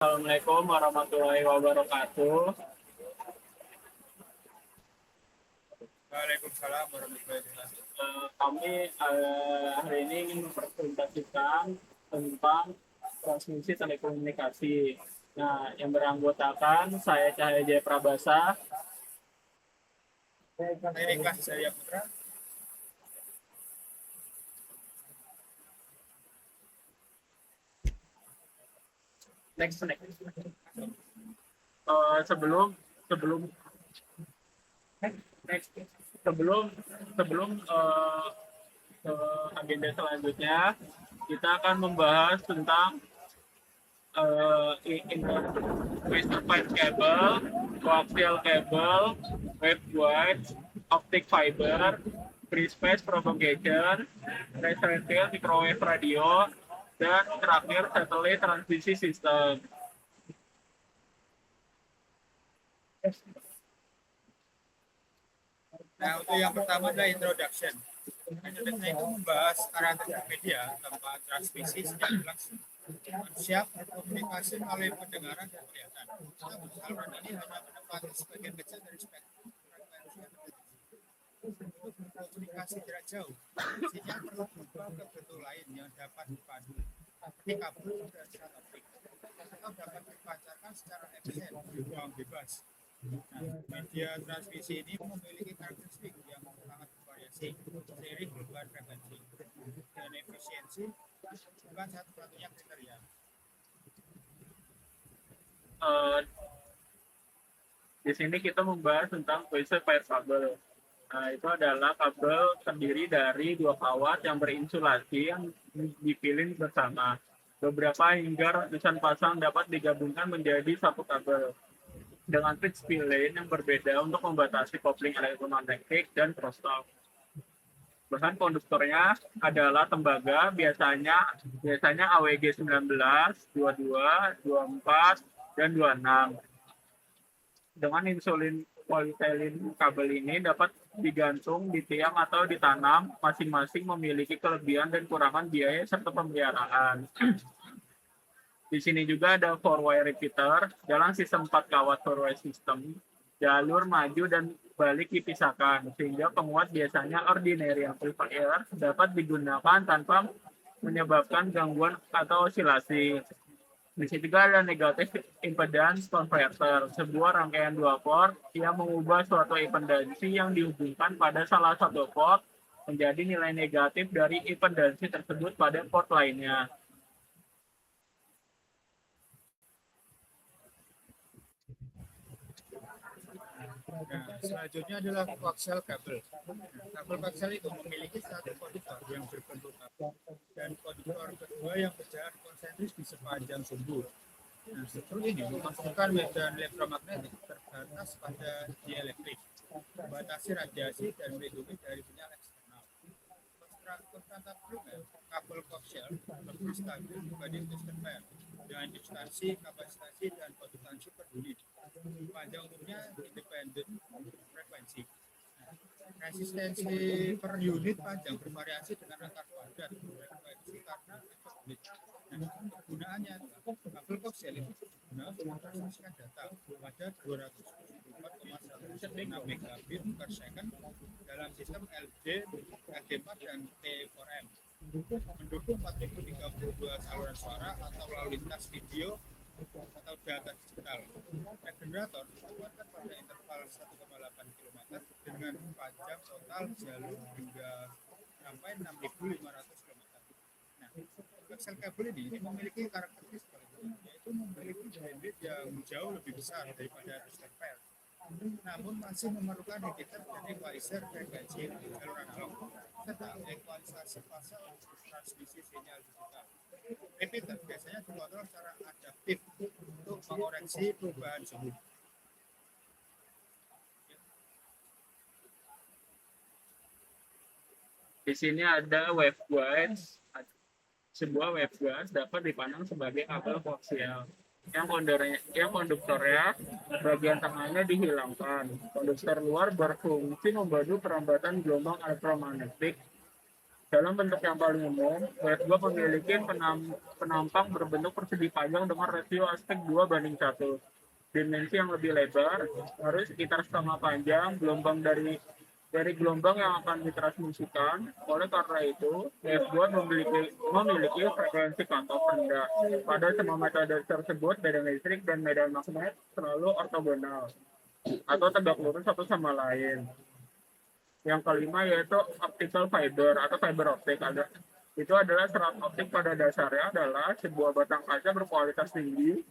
Assalamualaikum warahmatullahi wabarakatuh. Waalaikumsalam warahmatullahi wabarakatuh. Kami hari ini ingin mempresentasikan tentang transmisi telekomunikasi. Nah, yang beranggotakan saya Cahaya Jaya Prabasa. Saya Ikhlas Jaya Putra. Next. Sebelum sebelum next sebelum agenda selanjutnya kita akan membahas tentang Western cable, coaxial cable, waveguide, optic fiber, free space propagation, terrestrial microwave radio, dan terakhir satellite transmisi system. Nah, untuk yang pertama adalah introduction. Introduction itu membahas karakteristik media tempat transmisi sejak langsung. Manusia berkomunikasi melalui pendengaran dan kelihatan. Saluran ini hanya menempati sebagian kecil dari spektrum frekuensi yang terjadi. Untuk berkomunikasi jarak jauh, sinyal perlu berubah ke bentuk lain yang dapat dipadu seperti kabel dan serat optik, atau dapat dipancarkan secara efisien di ruang bebas. Nah, media transmisi ini memiliki karakteristik yang sangat bervariasi seiring perubahan frekuensi dan efisiensi bukan satu-satunya kriteria. Di sini kita membahas tentang Voice Wire Cable. Nah, itu adalah kabel terdiri dari dua kawat yang berinsulasi yang dipilih bersama. Beberapa hingga ratusan pasang dapat digabungkan menjadi satu kabel dengan fixed lane yang berbeda untuk membatasi kopling elektromagnetik dan crosstalk. Bahan konduktornya adalah tembaga, biasanya AWG 19, 22, 24, dan 26. Dengan insulin polyethylene, kabel ini dapat digantung di tiang atau ditanam, masing-masing memiliki kelebihan dan kurangan biaya serta pemeliharaan. Di sini juga ada four wire repeater. Dalam sistem 4 kawat four wire system, jalur maju dan balik dipisahkan, sehingga penguat biasanya ordinary amplifier dapat digunakan tanpa menyebabkan gangguan atau osilasi. Di sini juga ada negatif impedance converter, sebuah rangkaian dua port yang mengubah suatu impedansi yang dihubungkan pada salah satu port menjadi nilai negatif dari impedansi tersebut pada port lainnya. Nah, selanjutnya adalah coaxial kabel. Kabel coaxial itu memiliki satu konduktor yang berbentuk kabel dan konduktor kedua yang berjalan konsentris di sepanjang sumbu. Nah, struktur ini memastikan medan elektromagnetik terbatas pada dielektrik, membatasi radiasi dan melindungi dari sinyal eksternal. Konstanta primer kabel coaxial lebih stabil dibanding tungsten wire dengan distansi, kapasitas, dan kondukansi per unit. Panjang umumnya independen frekuensi. Resistensi per unit panjang bervariasi dengan angka kuadrat frekuensi karena efek Blitz. Nah, kegunaannya kabel coaxial itu berguna untuk mentransaksikan data pada 274,116 megabit per second dalam sistem LD, LD4 dan T4M. Mendukung 4032 saluran suara atau lalu lintas video atau data digital. Regenerator dikuatkan pada interval 1,8 km dengan panjang total jalur hingga sampai 6.500 km. Nah, coaxial kabel ini memiliki karakteristik yaitu memiliki bandwidth yang jauh lebih besar daripada tungsten wire, namun masih memerlukan repeater dan equalizer frekuensi jalur analog serta ekualisasi fase transmisi sinyal digital. Repeater biasanya dikontrol secara adaptif untuk mengoreksi perubahan suhu. Di sini ada waveguides. Sebuah waveguide dapat dipandang sebagai kabel koaksial yang konduktornya bagian tengahnya dihilangkan. Konduktor luar berfungsi membantu perambatan gelombang elektromagnetik Dalam bentuk yang paling umum, WF2 memiliki penampang berbentuk persegi panjang dengan rasio aspek 2:1. Dimensi yang lebih lebar, harus sekitar setengah panjang, gelombang dari gelombang yang akan ditransmisikan. Oleh karena itu, WF2 memiliki frekuensi cutoff rendah. Pada semua metode tersebut, medan listrik dan medan magnet selalu ortogonal atau tegak lurus satu sama lain. Yang kelima yaitu optical fiber atau fiber optik. Itu adalah serat optik pada dasarnya adalah sebuah batang kaca berkualitas tinggi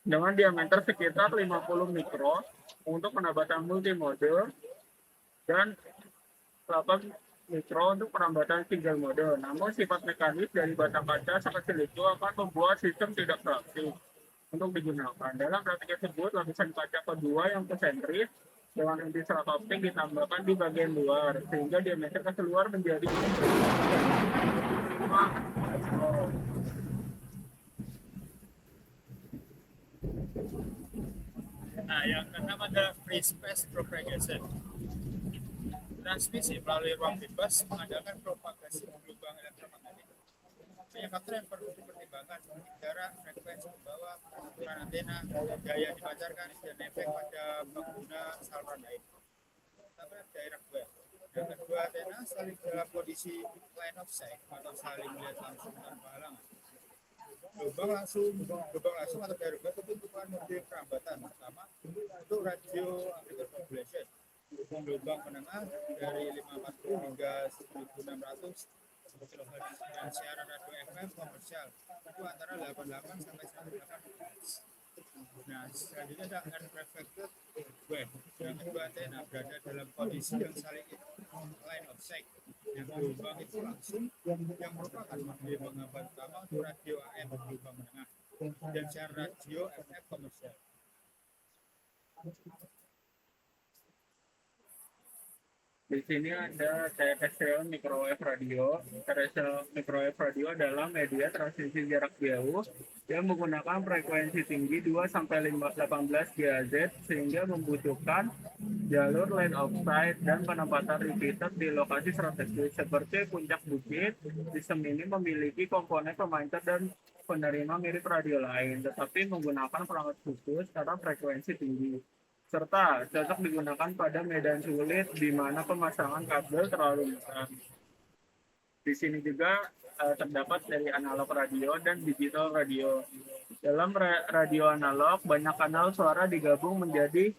dengan diameter sekitar 50 mikron untuk penambatan multimode dan 8 mikron untuk penambatan single mode. Namun sifat mekanis dari batang kaca sekecil itu akan membuat sistem tidak praktis untuk digunakan. Dalam praktik tersebut, lapisan kaca kedua yang konsentris dengan inti serat optik ditambahkan di bagian luar sehingga diameter keluar menjadi 5 mikron. Nah, yang keenam adalah free space propagation. Transmisi melalui ruang bebas mengandalkan propagasi gelombang elektromagnetik. Banyak faktor yang perlu dipertimbangkan seperti jarak, frekuensi ke bawah, ukuran antena, daya yang dipancarkan, dan efek pada pengguna saluran lain. Pertama, daerah wave. Yang kedua, antena saling dalam kondisi line of sight atau saling melihat langsung tanpa halangan. Gelombang langsung atau daerah wave itu merupakan model perambatan pertama untuk radio amplitude modulation. Gelombang menengah dari 540 hingga 1600 kHz dan siaran radio FM komersial itu antara 88 sampai 108 Hz. Nah, selanjutnya ada unreflected wave. Yang kedua, antena berada dalam kondisi yang saling line of sight. Yang gelombang itu langsung yang merupakan model penggambar utama untuk radio AM gelombang menengah dan siaran radio FM komersial. Di sini ada terrestrial microwave radio. Terrestrial microwave radio adalah media transmisi jarak jauh yang menggunakan frekuensi tinggi 2-18 GHz sehingga membutuhkan jalur line of sight dan penempatan repeater di lokasi strategis seperti puncak bukit. Sistem ini memiliki komponen pemancar dan penerima mirip radio lain, tetapi menggunakan perangkat khusus karena frekuensi tinggi, serta cocok digunakan pada medan sulit di mana pemasangan kabel terlalu besar. Di sini juga terdapat dari analog radio dan digital radio. Dalam radio analog, banyak kanal suara digabung menjadi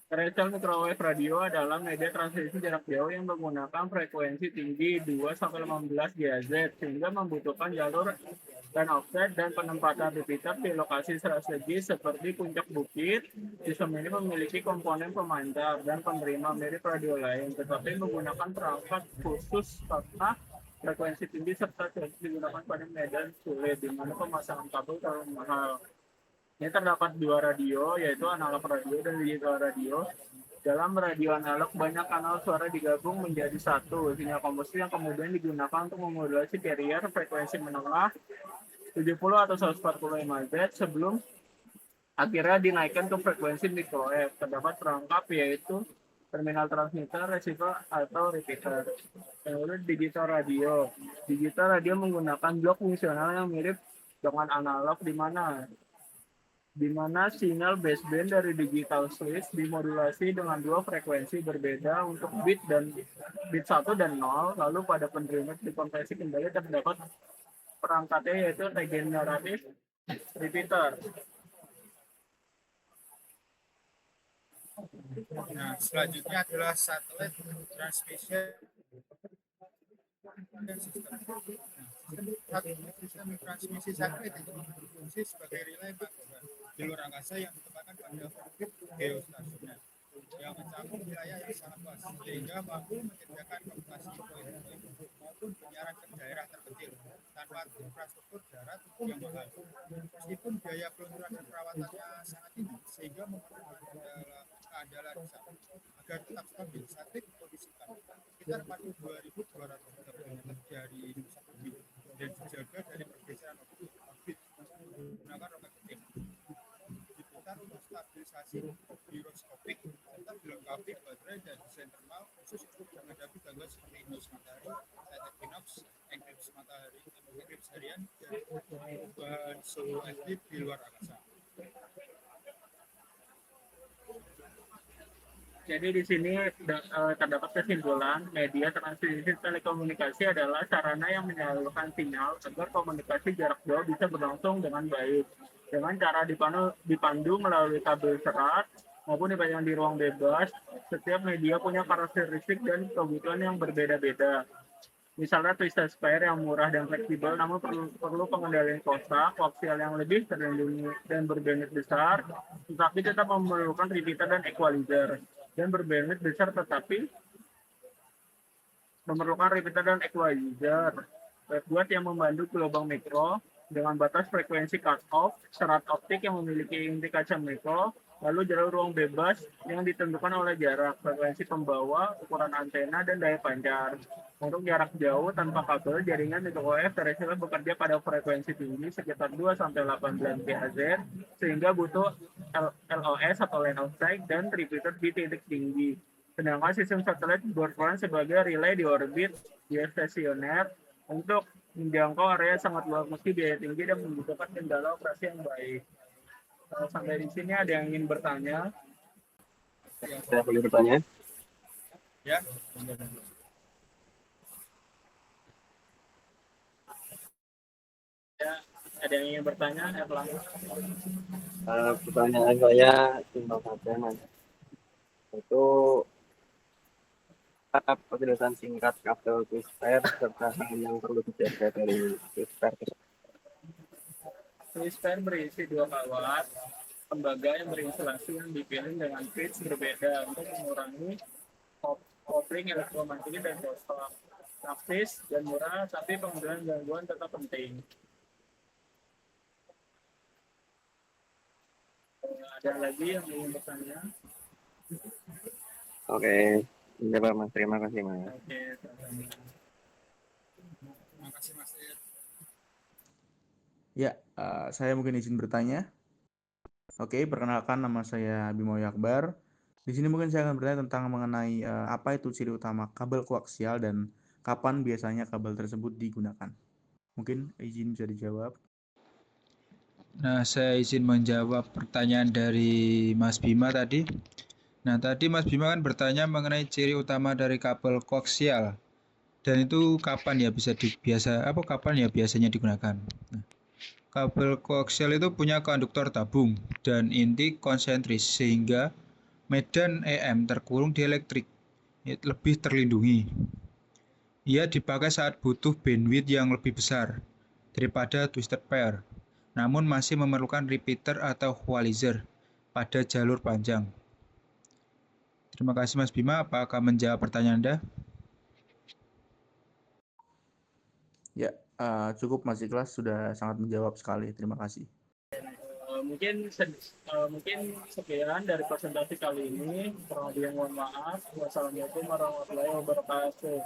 terrestrial microwave radio adalah media transmisi jarak jauh yang menggunakan frekuensi tinggi 2-15 GHz sehingga membutuhkan jalur line of sight dan penempatan repeater di lokasi strategis seperti puncak bukit. Sistem ini memiliki komponen pemancar dan penerima mirip radio lain, tetapi menggunakan perangkat khusus karena frekuensi tinggi serta digunakan pada medan sulit di mana pemasangan kabel terlalu mahal. Ini terdapat dua radio, yaitu analog radio dan digital radio. Dalam radio analog, banyak kanal suara digabung menjadi satu, sinyal kombustri yang kemudian digunakan untuk memodulasi carrier frekuensi menengah 70 atau 140 MHz sebelum akhirnya dinaikkan ke frekuensi microwave. Terdapat perangkap yaitu terminal transmitter, receiver, atau repeater. Kemudian digital radio. Digital radio menggunakan blok fungsional yang mirip dengan analog di mana sinyal baseband dari digital switch dimodulasi dengan dua frekuensi berbeda untuk bit 1 dan 0, lalu pada penerima dikonversi kembali terdapat perangkatnya yaitu regeneratif repeater. Nah, selanjutnya adalah satellite transmission sistem transmisi satelit itu berfungsi sebagai relay makroban di luar angkasa yang ditempatkan pada orbit geostasioner yang mencakup wilayah yang sangat luas sehingga mampu menyediakan komunikasi poin-poin maupun penyiaran ke daerah terpencil tanpa infrastruktur darat yang mahal. Meskipun biaya peluncuran dan perawatannya sangat tinggi sehingga memerlukan keandalan besar agar tetap stabil, satelit dikondisikan sekitar 42.200 km dari pusat bumi dan dijaga dari pergeseran orbit menggunakan roket ketik. Diputar untuk stabilisasi giroskopik serta dilengkapi baterai dan desain thermal perubahan suhu aktif di luar angkasa. Jadi di sini terdapat kesimpulan media transmisi telekomunikasi adalah sarana yang menyalurkan sinyal agar komunikasi jarak jauh bisa berlangsung dengan baik. Dengan cara dipandu melalui kabel serat maupun dipajang di ruang bebas, setiap media punya karakteristik dan kebutuhan yang berbeda-beda. Misalnya twisted pair yang murah dan fleksibel, namun perlu pengendalian kotak, koaksial yang lebih terlindungi dan berbandwidth besar, tetapi tetap memerlukan repeater dan equalizer. Dan berbandwidth besar tetapi memerlukan repeater dan equalizer. Webguard yang membantu gelombang mikro dengan batas frekuensi cut-off, serat optik yang memiliki inti kaca mikro, lalu jalur ruang bebas yang ditentukan oleh jarak, frekuensi pembawa, ukuran antena, dan daya pancar. Untuk jarak jauh tanpa kabel, jaringan microwave terrestrial bekerja pada frekuensi tinggi sekitar 2-18 kHz, sehingga butuh LOS atau line of sight dan repeater di titik tinggi. Sedangkan sistem satelit berperan sebagai relay di orbit geostasioner untuk menjangkau area sangat luas meski biaya tinggi dan membutuhkan kendala operasi yang baik. Sampai di sini ada yang ingin bertanya? Saya boleh bertanya? Ya, Ya, ada yang ingin bertanya? Pertanyaan saya simpel saja, Mas. Itu apa penjelasan singkat kabel twisted serta hal yang perlu dijaga dari twisted? Twisted berisi 2 kawat tembaga yang berinsulasi yang dipilih dengan pitch berbeda untuk mengurangi kopling elektromagnetik dan crosstalk. Praktis dan murah, tapi penggunaan gangguan tetap penting. Ada lagi yang ingin bertanya? Oke, jawab Mas. Terima kasih, Mas. Oke, terima kasih Mas Ir. Ya, saya mungkin izin bertanya. Oke, perkenalkan nama saya Bimo Akbar. Di sini mungkin saya akan bertanya tentang mengenai apa itu ciri utama kabel koaksial dan kapan biasanya kabel tersebut digunakan. Mungkin izin bisa dijawab. Nah, saya izin menjawab pertanyaan dari Mas Bima tadi. Nah, tadi Mas Bima kan bertanya mengenai ciri utama dari kabel koaksial. Dan itu kapan ya biasanya digunakan. Nah, kabel koaksial itu punya konduktor tabung dan inti konsentris sehingga medan EM terkurung di elektrik lebih terlindungi. Ia dipakai saat butuh bandwidth yang lebih besar daripada twisted pair, namun masih memerlukan repeater atau equalizer pada jalur panjang. Terima kasih Mas Bima, apakah menjawab pertanyaan Anda? Ya, cukup Mas Ikhlas, sudah sangat menjawab sekali. Terima kasih. Mungkin sekian dari presentasi kali ini. Kurang lebih mohon maaf. Wassalamualaikum warahmatullahi wabarakatuh.